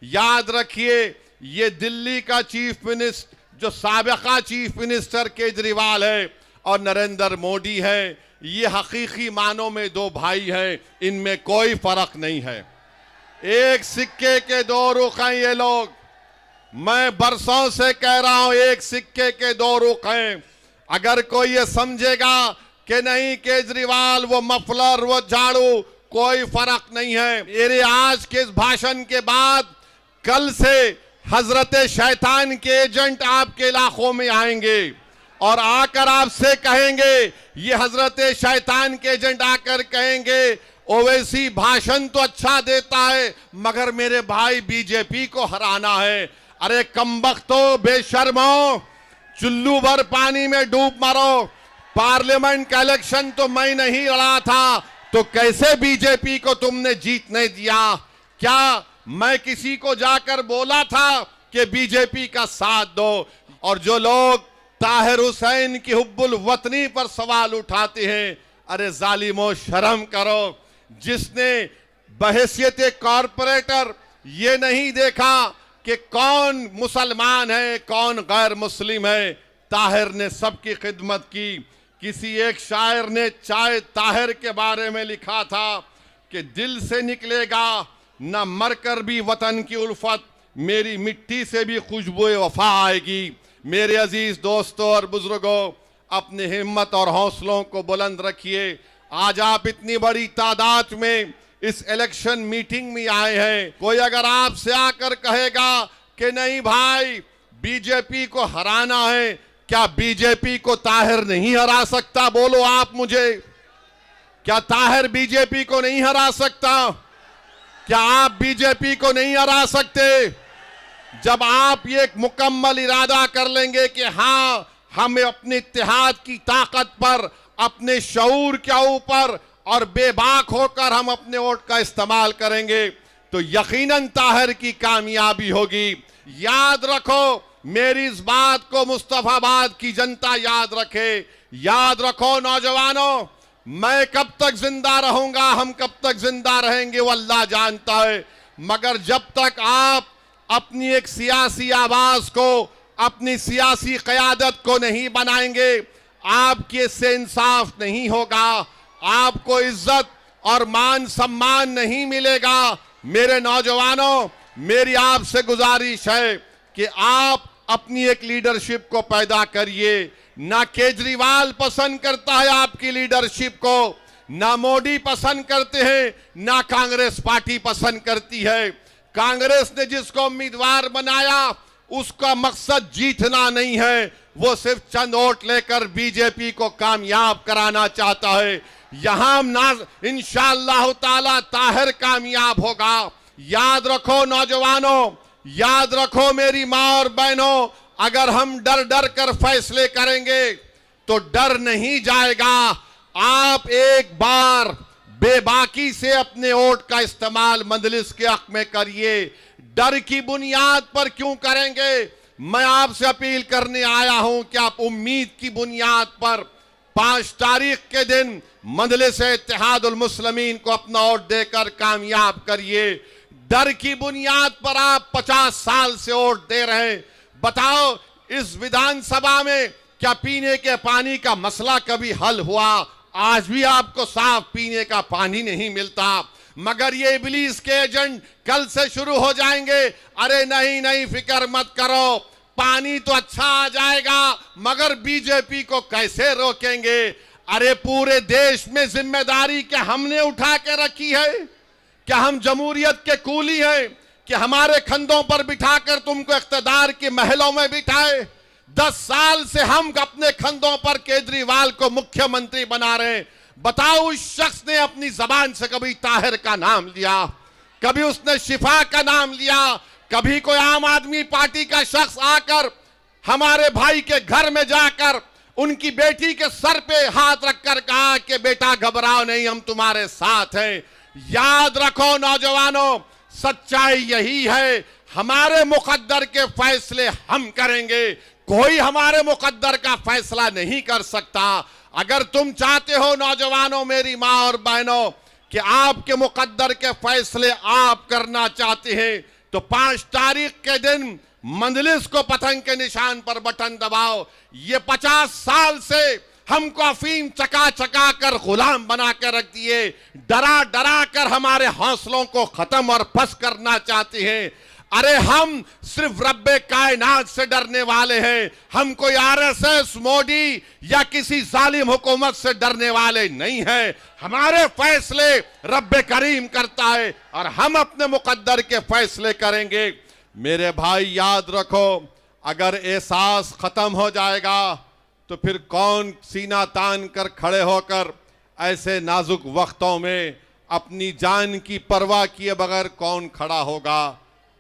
याद रखिए, ये दिल्ली का चीफ मिनिस्टर, जो साबिका चीफ मिनिस्टर केजरीवाल है और नरेंद्र मोदी है, ये हकीकी मानों में दो भाई हैं, इनमें कोई फर्क नहीं है। एक सिक्के के दो रुख हैं ये लोग। मैं बरसों से कह रहा हूं, एक सिक्के के दो रुख हैं। अगर कोई ये समझेगा कि नहीं केजरीवाल वो मफलर वो झाड़ू, कोई फर्क नहीं है। मेरे आज के इस भाषण के बाद कल से हजरत शैतान के एजेंट आपके इलाकों में आएंगे और आकर आपसे कहेंगे, ये हजरत शैतान के एजेंट आकर कहेंगे ओवैसी भाषण तो अच्छा देता है मगर मेरे भाई बीजेपी को हराना है। अरे कमबख्तो, बेशर्मो, चुल्लू भर पानी में डूब मरो। पार्लियामेंट का इलेक्शन तो मैं नहीं लड़ा था, तो कैसे बीजेपी को तुमने जीतने दिया? क्या मैं किसी को जाकर बोला था कि बीजेपी का साथ दो? और जो लोग ताहिर हुसैन की हुब्बुल वतनी पर सवाल उठाते हैं, अरे जालिमो शर्म करो। जिसने बहैसियत कॉरपोरेटर ये नहीं देखा कि कौन मुसलमान है कौन गैर मुस्लिम है, ताहिर ने सबकी खिदमत की। किसी एक शायर ने चाहे ताहिर के बारे में लिखा था कि दिल से निकलेगा न मरकर भी वतन की उल्फत, मेरी मिट्टी से भी खुशबू वफा आएगी। मेरे अजीज दोस्तों और बुजुर्गों, अपनी हिम्मत और हौसलों को बुलंद रखिए। आज आप इतनी बड़ी तादाद में इस इलेक्शन मीटिंग में आए हैं। कोई अगर आपसे आकर कहेगा कि नहीं भाई बीजेपी को हराना है, क्या बीजेपी को ताहिर नहीं हरा सकता? बोलो आप मुझे, क्या ताहिर बीजेपी को नहीं हरा सकता? क्या आप बीजेपी को नहीं हरा सकते? जब आप ये एक मुकम्मल इरादा कर लेंगे कि हाँ, हमें अपने इत्तेहाद की ताकत पर, अपने शऊर के ऊपर और बेबाक होकर हम अपने वोट का इस्तेमाल करेंगे, तो यकीनन ताहिर की कामयाबी होगी। याद रखो, मेरी इस बात को मुस्तफाबाद की जनता याद रखे। याद रखो नौजवानों, मैं कब तक जिंदा रहूंगा, हम कब तक जिंदा रहेंगे वो अल्लाह जानता है, मगर जब तक आप अपनी एक सियासी आवाज को, अपनी सियासी क़यादत को नहीं बनाएंगे, आपके इससे इंसाफ नहीं होगा, आपको इज्जत और मान सम्मान नहीं मिलेगा। मेरे नौजवानों, मेरी आपसे गुजारिश है कि आप अपनी एक लीडरशिप को पैदा करिए। ना केजरीवाल पसंद करता है आपकी लीडरशिप को, ना मोदी पसंद करते हैं, ना कांग्रेस पार्टी पसंद करती है। कांग्रेस ने जिसको उम्मीदवार बनाया उसका मकसद जीतना नहीं है, वो सिर्फ चंद वोट लेकर बीजेपी को कामयाब कराना चाहता है। यहां इंशाअल्लाह ताला ताहिर कामयाब होगा। याद रखो नौजवानों, याद रखो मेरी माँ और बहनों, अगर हम डर डर कर फैसले करेंगे तो डर नहीं जाएगा। आप एक बार बेबाकी से अपने वोट का इस्तेमाल मजलिस के हक में करिए। डर की बुनियाद पर क्यों करेंगे? मैं आपसे अपील करने आया हूं कि आप उम्मीद की बुनियाद पर 5 तारीख के दिन मजलिस इत्तेहादुल मुस्लिमीन को अपना वोट देकर कामयाब करिए। डर की बुनियाद पर आप 50 साल से वोट दे रहे हैं। बताओ, इस विधानसभा में क्या पीने के पानी का मसला कभी हल हुआ? आज भी आपको साफ पीने का पानी नहीं मिलता। मगर ये इब्लीस के एजेंट कल से शुरू हो जाएंगे, अरे नहीं नहीं फिक्र मत करो, पानी तो अच्छा आ जाएगा, मगर बीजेपी को कैसे रोकेंगे? अरे पूरे देश में जिम्मेदारी क्या हमने उठा के रखी है? क्या हम जमहूरियत के कूली हैं कि हमारे कंधों पर बिठाकर तुमको इख्तिदार के महलों में बिठाए? 10 साल से हम अपने कंधों पर केजरीवाल को मुख्यमंत्री बना रहे हैं। बताओ, उस शख्स ने अपनी जबान से कभी ताहिर का नाम लिया? कभी उसने शिफा का नाम लिया? कभी कोई आम आदमी पार्टी का शख्स आकर हमारे भाई के घर में जाकर उनकी बेटी के सर पे हाथ रखकर कहा कि बेटा घबराओ नहीं, हम तुम्हारे साथ हैं? याद रखो नौजवानों, सच्चाई यही है, हमारे मुकद्दर के फैसले हम करेंगे, कोई हमारे मुकद्दर का फैसला नहीं कर सकता। अगर तुम चाहते हो नौजवानों, मेरी माँ और बहनों, कि आपके मुकद्दर के फैसले आप करना चाहते हैं, तो 5 तारीख के दिन मंजलिस को पतंग के निशान पर बटन दबाओ। ये 50 साल से हमको अफीम चका चका कर गुलाम बना के रख दिए, डरा डरा कर हमारे हौसलों को खत्म और फस करना चाहते हैं। अरे हम सिर्फ रब्बे कायनात से डरने वाले हैं, हम कोई आरएसएस, मोदी या किसी जालिम हुकूमत से डरने वाले नहीं हैं। हमारे फैसले रब्बे करीम करता है और हम अपने मुकद्दर के फैसले करेंगे। मेरे भाई याद रखो, अगर एहसास खत्म हो जाएगा तो फिर कौन सीना तान कर खड़े होकर ऐसे नाजुक वक्तों में अपनी जान की परवाह किए बगैर कौन खड़ा होगा।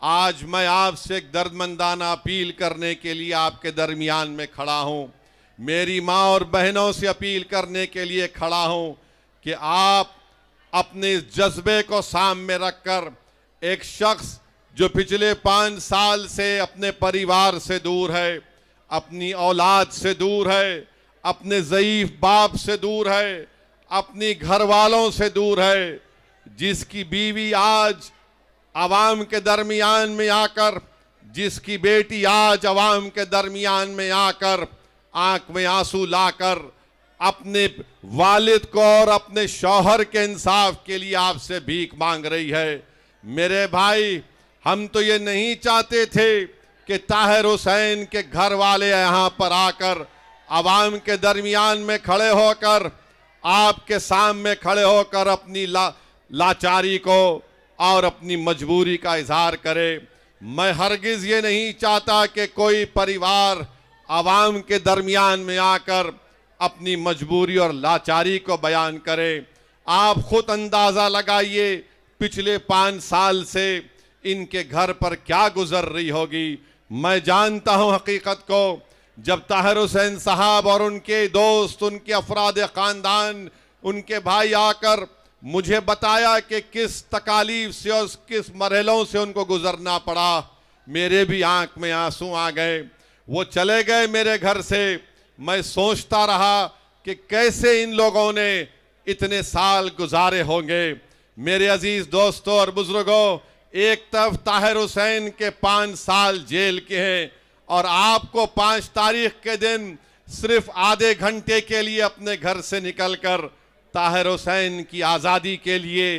आज मैं आपसे एक दर्दमंदाना अपील करने के लिए आपके दरमियान में खड़ा हूं। मेरी माँ और बहनों से अपील करने के लिए खड़ा हूं कि आप अपने इस जज्बे को सामने रखकर एक शख्स जो पिछले 5 साल से अपने परिवार से दूर है, अपनी औलाद से दूर है, अपने ज़ईफ बाप से दूर है, अपनी घर वालों से दूर है, जिसकी बीवी आज आवाम के दरमियान में आकर, जिसकी बेटी आज आवाम के दरमियान में आकर आंख में आंसू लाकर अपने वालिद को और अपने शौहर के इंसाफ के लिए आपसे भीख मांग रही है। मेरे भाई, हम तो ये नहीं चाहते थे कि ताहिर हुसैन के घर वाले यहाँ पर आकर आवाम के दरमियान में खड़े होकर, आपके सामने खड़े होकर अपनी लाचारी को और अपनी मजबूरी का इजहार करे। मैं हरगिज़ ये नहीं चाहता कि कोई परिवार आवाम के दरमियान में आकर अपनी मजबूरी और लाचारी को बयान करे। आप खुद अंदाज़ा लगाइए पिछले 5 साल से इनके घर पर क्या गुजर रही होगी। मैं जानता हूं हकीकत को। जब ताहिर हुसैन साहब और उनके दोस्त, उनके अफराद ख़ानदान, उनके भाई आकर मुझे बताया कि किस तकालीफ से और किस मरहलों से उनको गुजरना पड़ा, मेरे भी आंख में आंसू आ गए। वो चले गए मेरे घर से। मैं सोचता रहा कि कैसे इन लोगों ने इतने साल गुजारे होंगे। मेरे अजीज दोस्तों और बुजुर्गों, एक तरफ ताहिर हुसैन के 5 साल जेल के हैं और आपको 5 तारीख के दिन सिर्फ आधे घंटे के लिए अपने घर से निकलकर ताहिर हुसैन की आज़ादी के लिए,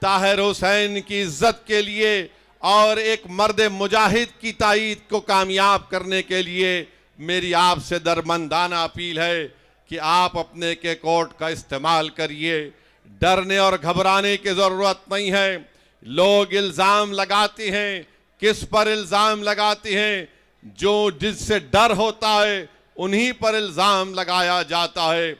ताहिर हुसैन की इज्जत के लिए और एक मर्द मुजाहिद की ताईद को कामयाब करने के लिए मेरी आपसे दरमंदाना अपील है कि आप अपने के कोर्ट का इस्तेमाल करिए। डरने और घबराने की ज़रूरत नहीं है। लोग इल्ज़ाम लगाते हैं, किस पर इल्ज़ाम लगाते हैं? जो जिससे डर होता है उन्हीं पर इल्ज़ाम लगाया जाता है।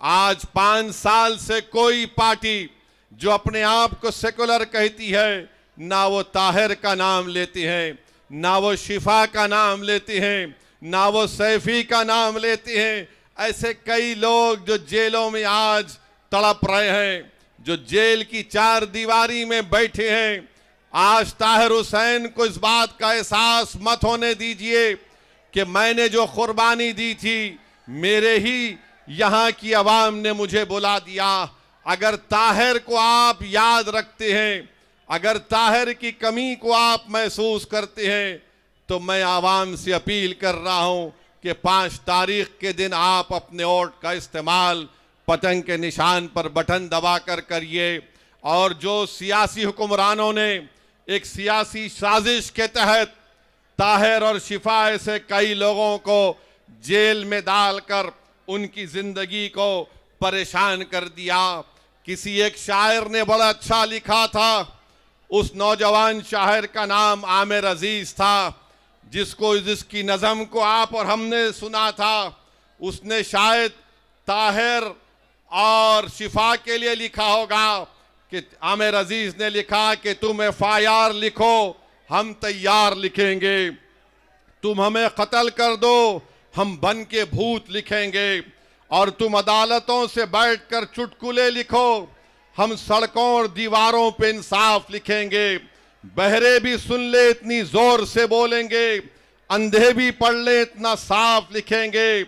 आज 5 साल से कोई पार्टी जो अपने आप को सेकुलर कहती है, ना वो ताहिर का नाम लेती हैं, ना वो शिफा का नाम लेती हैं, ना वो सैफी का नाम लेती हैं। ऐसे कई लोग जो जेलों में आज तड़प रहे हैं, जो जेल की 4 दीवारी में बैठे हैं। आज ताहिर हुसैन को इस बात का एहसास मत होने दीजिए कि मैंने जो कुर्बानी दी थी, मेरे ही यहाँ की आवाम ने मुझे बुला दिया। अगर ताहिर को आप याद रखते हैं, अगर ताहिर की कमी को आप महसूस करते हैं, तो मैं आवाम से अपील कर रहा हूँ कि 5 तारीख के दिन आप अपने वोट का इस्तेमाल पतंग के निशान पर बटन दबाकर करिए। और जो सियासी हुक्मरानों ने एक सियासी साजिश के तहत ताहिर और शिफा ऐसे कई लोगों को जेल में डालकर उनकी जिंदगी को परेशान कर दिया। किसी एक शायर ने बड़ा अच्छा लिखा था, उस नौजवान शायर का नाम आमिर अजीज था, जिसकी नज़म को आप और हमने सुना था। उसने शायद ताहिर और शिफा के लिए लिखा होगा कि आमिर अजीज ने लिखा कि तुम FIR लिखो, हम तैयार लिखेंगे। तुम हमें कत्ल कर दो, हम बन के भूत लिखेंगे। और तुम अदालतों से बैठकर चुटकुले लिखो, हम सड़कों और दीवारों पे इंसाफ लिखेंगे। बहरे भी सुन ले इतनी जोर से बोलेंगे, अंधे भी पढ़ ले इतना साफ लिखेंगे।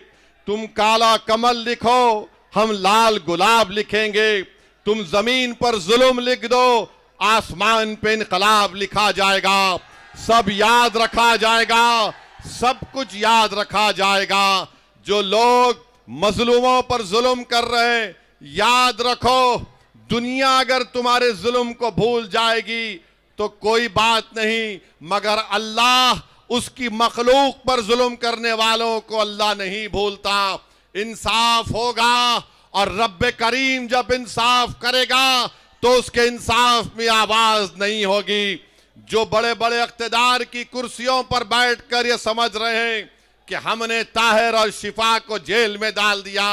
तुम काला कमल लिखो, हम लाल गुलाब लिखेंगे। तुम जमीन पर जुल्म लिख दो, आसमान पे इनकलाब लिखा जाएगा। सब याद रखा जाएगा, सब कुछ याद रखा जाएगा। जो लोग मजलूमों पर जुल्म कर रहे हैं, याद रखो, दुनिया अगर तुम्हारे जुल्म को भूल जाएगी तो कोई बात नहीं, मगर अल्लाह उसकी मखलूक पर जुल्म करने वालों को अल्लाह नहीं भूलता। इंसाफ होगा और रब्बे करीम जब इंसाफ करेगा तो उसके इंसाफ में आवाज नहीं होगी। जो बड़े बड़े इख्तिदार की कुर्सियों पर बैठकर ये समझ रहे हैं कि हमने ताहिर और शिफा को जेल में डाल दिया,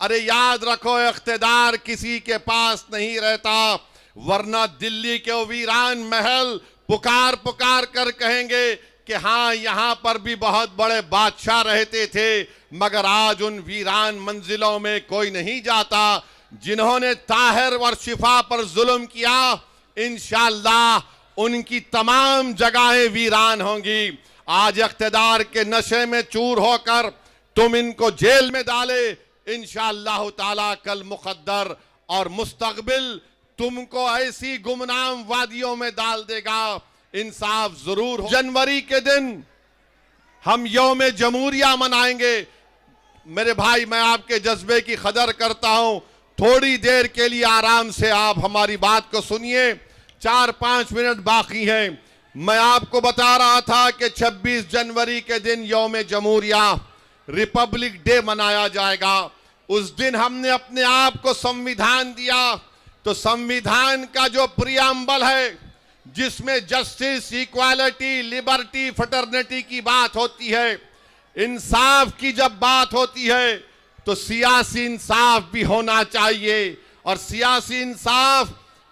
अरे याद रखो, इख्तिदार किसी के पास नहीं रहता, वरना दिल्ली के वीरान महल पुकार पुकार कर कहेंगे कि हाँ यहां पर भी बहुत बड़े बादशाह रहते थे, मगर आज उन वीरान मंजिलों में कोई नहीं जाता। जिन्होंने ताहिर और शिफा पर जुल्म किया, इंशाअल्लाह उनकी तमाम जगहें वीरान होंगी। आज इख्तिदार के नशे में चूर होकर तुम इनको जेल में डाले, इंशाअल्लाह ताला कल मुकद्दर और मुस्तकबिल तुमको ऐसी गुमनाम वादियों में डाल देगा। इंसाफ जरूर हो। जनवरी के दिन हम यौम जमहूरिया मनाएंगे। मेरे भाई, मैं आपके जज्बे की कदर करता हूं, थोड़ी देर के लिए आराम से आप हमारी बात को सुनिए, 4-5 मिनट बाकी हैं। मैं आपको बता रहा था कि 26 जनवरी के दिन यौम जमहूरिया रिपब्लिक डे मनाया जाएगा। उस दिन हमने अपने आप को संविधान दिया, तो संविधान का जो प्रियम्बल है, जिसमें जस्टिस, इक्वालिटी, लिबर्टी, फ्रेटर्निटी की बात होती है, इंसाफ की जब बात होती है, तो सियासी इंसाफ भी होना चाहिए। और सियासी इंसाफ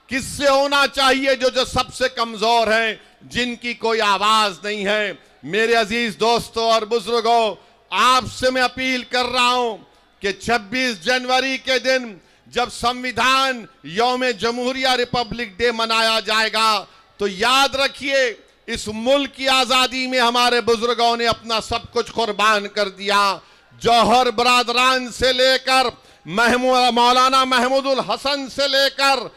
किससे होना चाहिए? जो सबसे कमजोर हैं, जिनकी कोई आवाज नहीं है। मेरे अजीज दोस्तों और बुजुर्गों, आपसे मैं अपील कर रहा हूं कि 26 जनवरी के दिन जब संविधान यौम जमहूरिया रिपब्लिक डे मनाया जाएगा, तो याद रखिए, इस मुल्क की आजादी में हमारे बुजुर्गों ने अपना सब कुछ कुर्बान कर दिया। जौहर बरादरान से लेकर मौलाना महमूदुल हसन से लेकर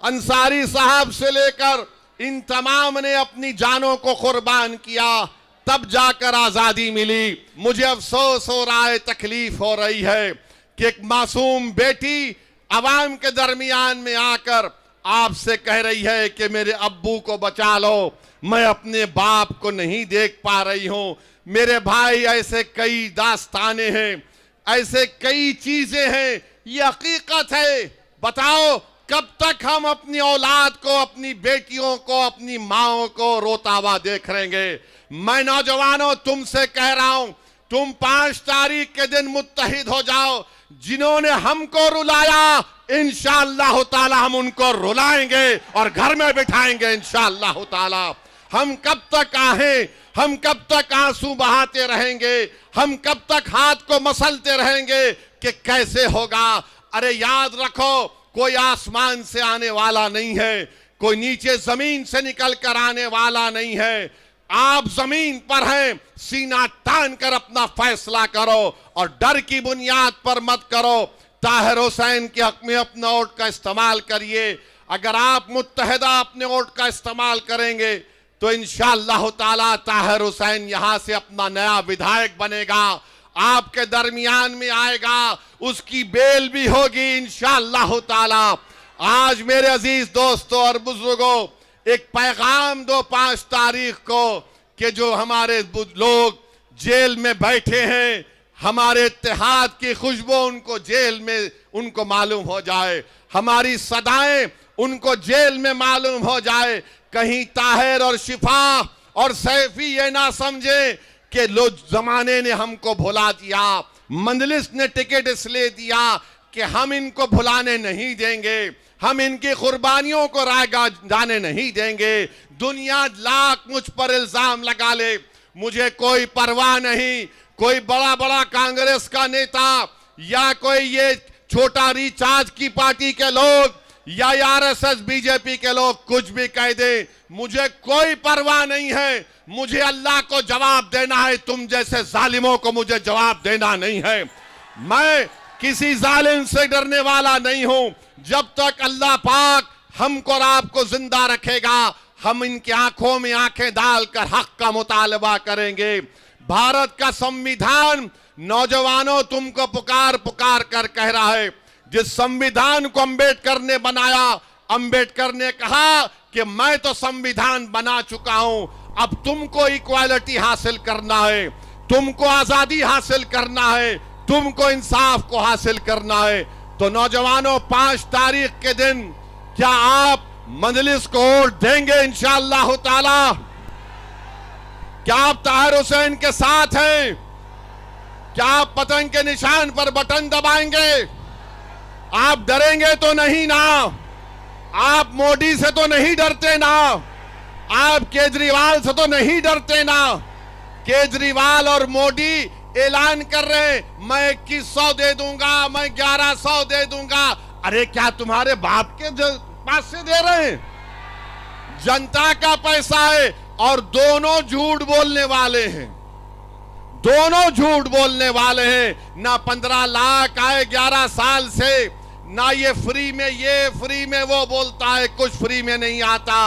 अंसारी साहब से लेकर इन तमाम ने अपनी जानों को कुर्बान किया, तब जाकर आजादी मिली। मुझे अफसोस हो रहा है, तकलीफ हो रही है कि एक मासूम बेटी अवाम के दरमियान में आकर आपसे कह रही है कि मेरे अब्बू को बचा लो, मैं अपने बाप को नहीं देख पा रही हूं। मेरे भाई, ऐसे कई दास्ताने हैं, ऐसे कई चीजें हैं, ये हकीकत है। बताओ, कब तक हम अपनी औलाद को, अपनी बेटियों को, अपनी माओ को रोता हुआ देख रहेंगे? मैं नौजवानों तुमसे कह रहा हूं, तुम 5 तारीख के दिन मुत्तहिद हो जाओ। जिन्होंने हमको रुलाया, इंशाअल्लाह ताला हम उनको रुलाएंगे और घर में बिठाएंगे इंशाअल्लाह ताला। हम कब तक आहें, हम कब तक आंसू बहाते रहेंगे, हम कब तक हाथ को मसलते रहेंगे कि कैसे होगा? अरे याद रखो, कोई आसमान से आने वाला नहीं है, कोई नीचे जमीन से निकल कर आने वाला नहीं है। आप जमीन पर हैं, सीना तान कर अपना फैसला करो और डर की बुनियाद पर मत करो। ताहिर हुसैन के हक में अपना वोट का इस्तेमाल करिए। अगर आप मुत्तहिदा अपने वोट का इस्तेमाल करेंगे तो इंशाअल्लाह ताला ताहिर हुसैन यहां से अपना नया विधायक बनेगा, आपके दरमियान में आएगा, उसकी बेल भी होगी इंशाअल्लाह ताला। आज मेरे अजीज दोस्तों और बुजुर्गों, एक पैगाम दो 5 तारीख को कि जो हमारे लोग जेल में बैठे हैं, हमारे इत्तेहाद की खुशबू उनको जेल में उनको मालूम हो जाए, हमारी सदाएं उनको जेल में मालूम हो जाए। कहीं ताहिर और शिफा और सैफी ये ना समझे कि लो जमाने ने हमको भुला दिया, मंजलिस ने टिकट इसलिए दिया कि हम इनको भुलाने नहीं देंगे, हम इनकी कुर्बानियों को रायगा जाने नहीं देंगे। दुनिया लाख मुझ पर इल्जाम लगा ले, मुझे कोई परवाह नहीं। कोई बड़ा बड़ा कांग्रेस का नेता या कोई ये छोटा रिचार्ज की पार्टी के लोग या आरएसएस बीजेपी के लोग कुछ भी कह दे, मुझे कोई परवाह नहीं है। मुझे अल्लाह को जवाब देना है, तुम जैसे जालिमों को मुझे जवाब देना नहीं है। मैं किसी जालिम से डरने वाला नहीं हूं। जब तक अल्लाह पाक हमको और आपको जिंदा रखेगा, हम इनकी आंखों में आंखें डालकर हक का मुतालबा करेंगे। भारत का संविधान नौजवानों तुमको पुकार पुकार कर कह रहा है। जिस संविधान को अंबेडकर ने बनाया, अंबेडकर ने कहा कि मैं तो संविधान बना चुका हूं, अब तुमको इक्वालिटी हासिल करना है, तुमको आजादी हासिल करना है, तुमको इंसाफ को हासिल करना है। तो नौजवानों 5 तारीख के दिन क्या आप मजलिस को वोट देंगे इंशाअल्लाह ताला? क्या आप ताहिर हुसैन के साथ हैं? क्या आप पतंग के निशान पर बटन दबाएंगे? आप डरेंगे तो नहीं ना? आप मोदी से तो नहीं डरते ना? आप केजरीवाल से तो नहीं डरते ना? केजरीवाल और मोदी ऐलान कर रहे हैं मैं 2100 दे दूंगा, मैं 1100 दे दूंगा। अरे क्या तुम्हारे बाप के पास से दे रहे हैं? जनता का पैसा है और दोनों झूठ बोलने वाले हैं, दोनों झूठ बोलने वाले हैं। ना 15 लाख आए 11 साल से, ना ये फ्री में ये फ्री में वो बोलता है कुछ फ्री में नहीं आता।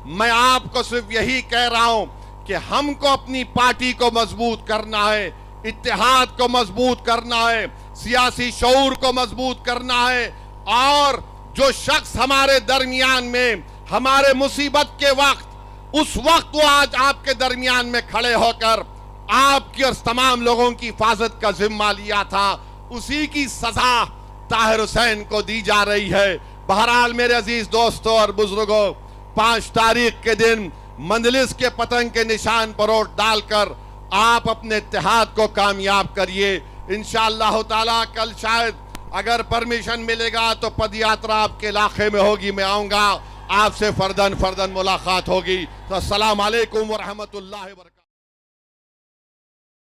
मैं आपको सिर्फ यही कह रहा हूं कि हमको अपनी पार्टी को मजबूत करना है, इत्तेहाद को मजबूत करना है, सियासी शऊर को मजबूत करना है। और जो शख्स हमारे दरमियान में हमारे मुसीबत के वक्त, उस वक्त वो आज आपके दरमियान में खड़े होकर आपकी और तमाम लोगों की हिफाजत का जिम्मा लिया था, उसी की सजा ताहिर हुसैन को दी जा रही है। बहरहाल मेरे अजीज दोस्तों और बुजुर्गों, 5 तारीख के दिन मंजलिस के पतंग के निशान पर वोट डालकर आप अपने इत्तेहाद को कामयाब करिए। इंशाअल्लाह ताला कल शायद अगर परमिशन मिलेगा तो पदयात्रा आपके इलाके में होगी, मैं आऊंगा, आपसे फर्दन फर्दन मुलाकात होगी। तो अस्सलाम वालेकुम व रहमतुल्लाहि व बरकातहू।